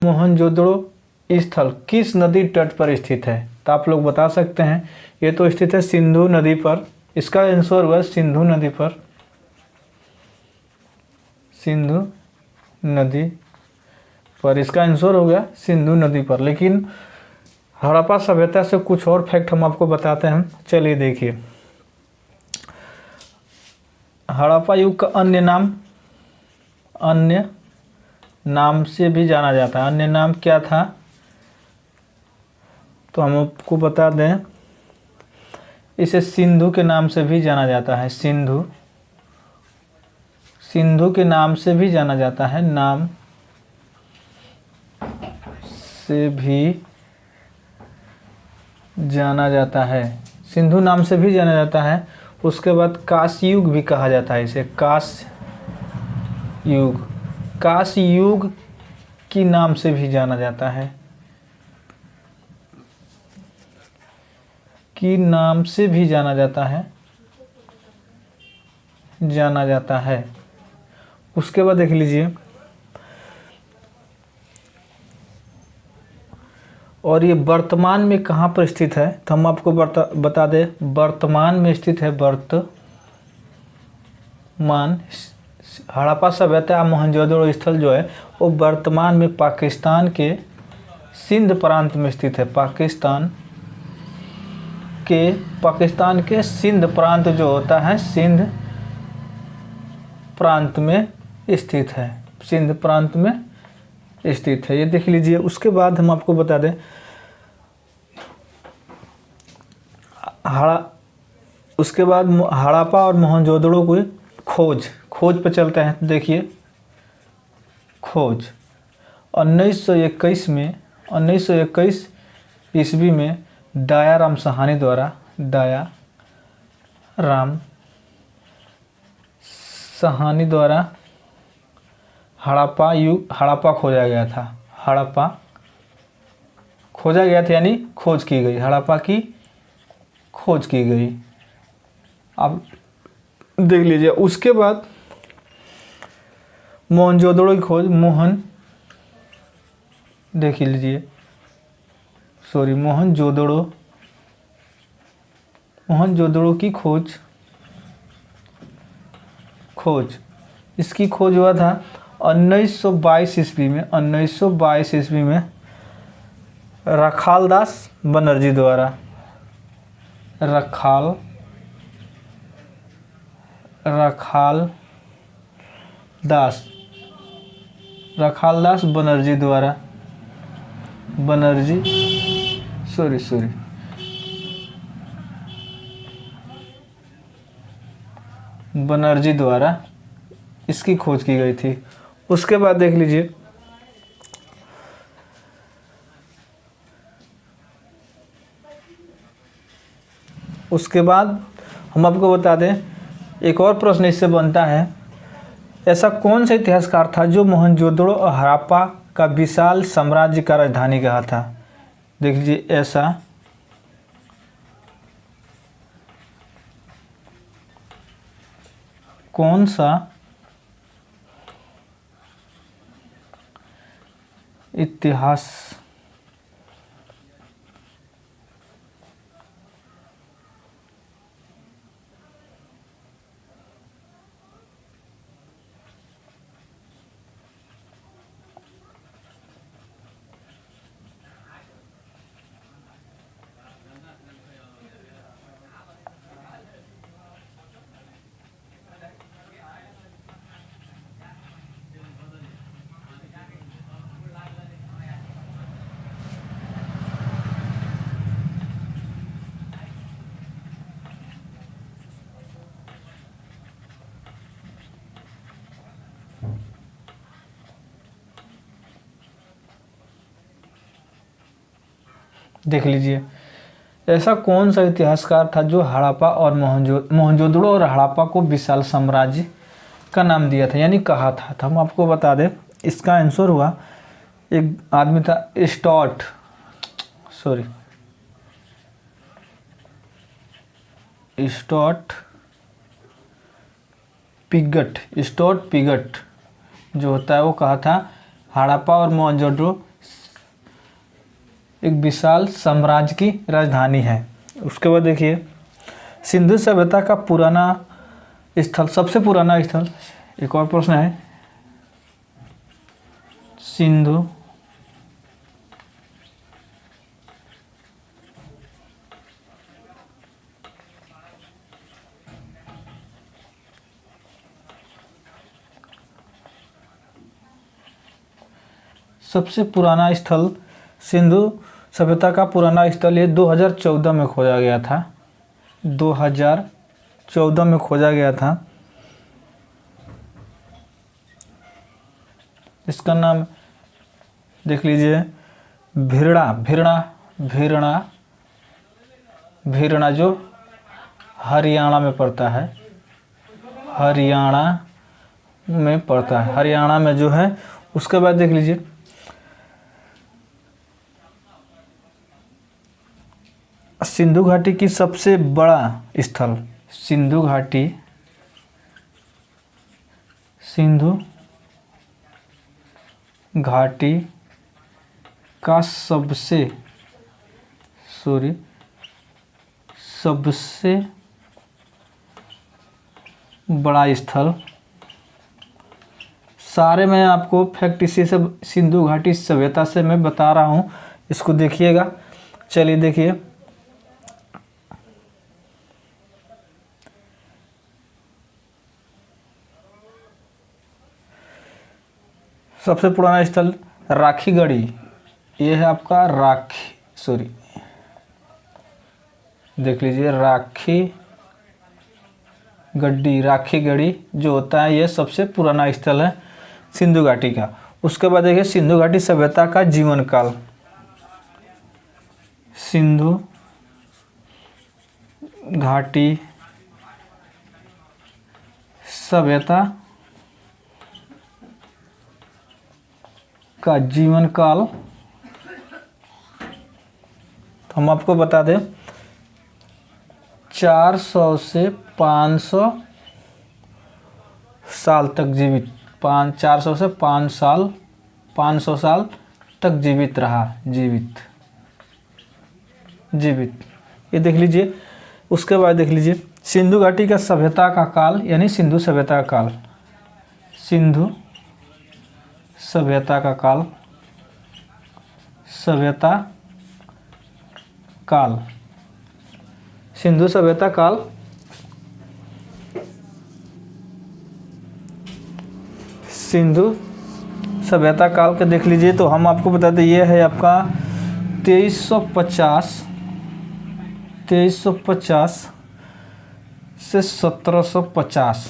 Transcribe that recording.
मोहनजोदड़ो स्थल किस नदी तट पर स्थित है? तो आप लोग बता सकते हैं, ये तो स्थित है सिंधु नदी पर। इसका आंसर हुआ सिंधु नदी पर, सिंधु नदी पर इसका आंसर हो गया सिंधु नदी पर। लेकिन हड़प्पा सभ्यता से कुछ और फैक्ट हम आपको बताते हैं। चलिए देखिए, हड़प्पा युग का अन्य नाम से भी जाना जाता है। अन्य नाम क्या था? तो हम आपको बता दें, इसे सिंधु के नाम से भी जाना जाता है। सिंधु के नाम से भी जाना जाता है, नाम से भी जाना जाता है, सिंधु नाम से भी जाना जाता है। उसके बाद कांस्य युग भी कहा जाता है इसे, कांस्य युग की नाम से भी जाना जाता है, की नाम से भी जाना जाता है। उसके बाद देख लीजिए, और ये वर्तमान में कहाँ पर स्थित है? तो हम आपको बता दें, वर्तमान में स्थित है, वर्तमान हड़प्पा सभ्यता मोहनजोदड़ो स्थल जो है वो वर्तमान में पाकिस्तान के सिंध प्रांत में स्थित है। पाकिस्तान के सिंध प्रांत जो होता है, सिंध प्रांत में स्थित है, सिंध प्रांत में स्थित है, ये देख लीजिए। उसके बाद हम आपको बता दें, उसके बाद हड़प्पा और मोहनजोदड़ो को खोज पे चलते हैं। तो देखिए, खोज 1921 ईस्वी में दयाराम साहनी द्वारा हड़प्पा खोजा गया था। हड़प्पा खोजा गया था यानी खोज की गई, हड़प्पा की खोज की गई। अब देख लीजिए, उसके बाद मोहनजोदड़ो की खोज, देख लीजिए, सॉरी, मोहनजोदड़ो की खोज इसकी खोज हुआ था 1922 ईस्वी में। 1922 ईस्वी में रखालदास बनर्जी द्वारा, रखालदास बनर्जी द्वारा, बनर्जी द्वारा इसकी खोज की गई थी। उसके बाद देख लीजिए, उसके बाद हम आपको बता दें, एक और प्रश्न इससे बनता है, ऐसा कौन सा इतिहासकार था जो मोहनजोदड़ो और हड़प्पा का विशाल साम्राज्य का राजधानी कहा था? देख लीजिए, ऐसा कौन सा इतिहास देख लीजिए, ऐसा कौन सा इतिहासकार था जो हड़प्पा और मोहनजोदड़ो और हड़प्पा को विशाल साम्राज्य का नाम दिया था, यानी कहा था। तो हम आपको बता दें, इसका आंसर हुआ, एक आदमी था स्टॉट पिगट जो होता है वो कहा था हड़प्पा और मोहनजोदड़ो एक विशाल साम्राज्य की राजधानी है। उसके बाद देखिए सिंधु सभ्यता का पुराना स्थल, सबसे पुराना स्थल, एक और प्रश्न है, सिंधु सबसे पुराना स्थल, सिंधु सभ्यता का पुराना स्थल ये 2014 में खोजा गया था, 2014 में खोजा गया था। इसका नाम देख लीजिए भीरना जो हरियाणा में पड़ता है, हरियाणा में जो है। उसके बाद देख लीजिए सिंधु घाटी की सबसे बड़ा स्थल, सिंधु घाटी का सबसे बड़ा स्थल, सारे मैं आपको फैक्ट इसी से सिंधु घाटी सभ्यता से मैं बता रहा हूँ, इसको देखिएगा। चलिए देखिए सबसे पुराना स्थल राखीगढ़ी, ये है आपका देख लीजिए राखीगढ़ी जो होता है ये सबसे पुराना स्थल है सिंधु घाटी का। उसके बाद देखिए सिंधु घाटी सभ्यता का जीवन काल, सिंधु घाटी सभ्यता का जीवन काल, तो हम आपको बता दें 400 से 500 साल तक जीवित, 400 से 500 साल तक जीवित रहा, जीवित ये देख लीजिए। उसके बाद देख लीजिए सिंधु घाटी का सभ्यता का काल, यानी सिंधु सभ्यता का काल, सिंधु सभ्यता काल सिंधु सभ्यता काल के देख लीजिए, तो हम आपको बता दें ये है आपका 2350 से 1750